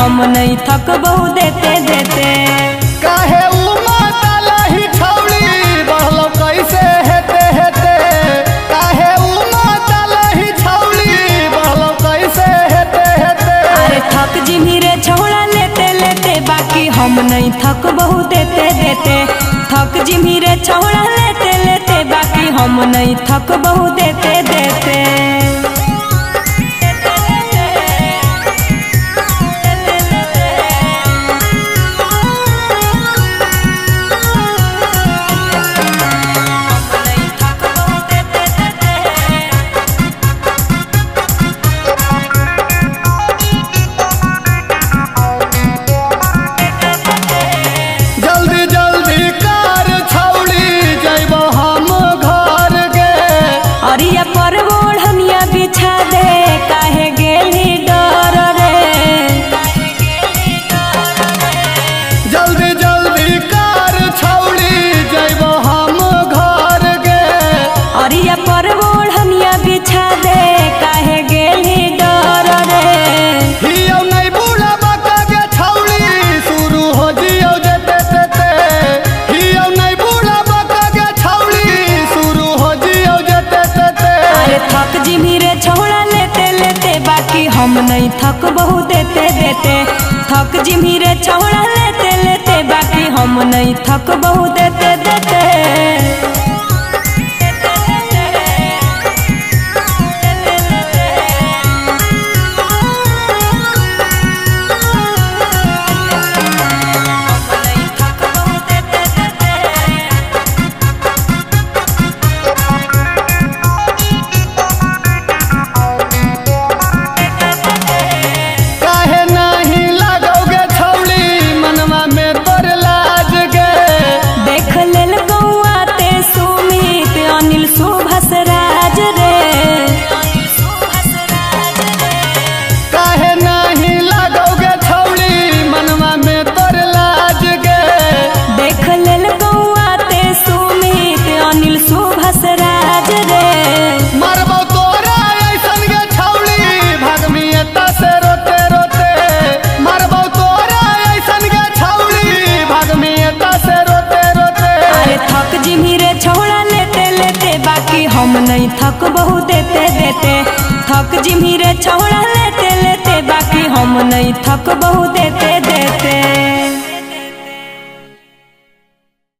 हम नहीं थक बहु देते देते। काहे उमतल ही छौली बढ़लो कैसे हेते हेते, काहे उमतल ही छौली बढ़लो कैसे हेते हेते। अरे थक जिमी रे छौड़ा लेते लेते, बाकी हम नहीं थक बहु देते देते। थक जिमी रे छौड़ा लेते लेते, बाकी हम नहीं थक बहु देते देते। अरिया पर ओढ़निया बिछा दे, काहे गेली डर रे। जल्दी जल्दी कार छौली जइबो हम घर गे। अरिया पर ओढ़निया बिछा दे, काहे गेली डर रे। हियो नहीं बुढ़ाबा के छौली शुरू हो जियो जेते तेते। हियो नहीं बुढ़ाबा के छौली शुरू हो जियो जेते तेते। अरे थक जिमी रे छौड़ा लेते लेते, बाकी हम नहीं थक बहु देते देते। थक जिमी रे छौड़ा लेते लेते, बाकी हम नहीं थक बहु देते देते। थक जिमी रे छौड़ा लेते लेते, बाकी हम नहीं थक बहु देते देते। थक जिमी रे छौड़ा लेते लेते, बाकी हम नहीं थक बहु देते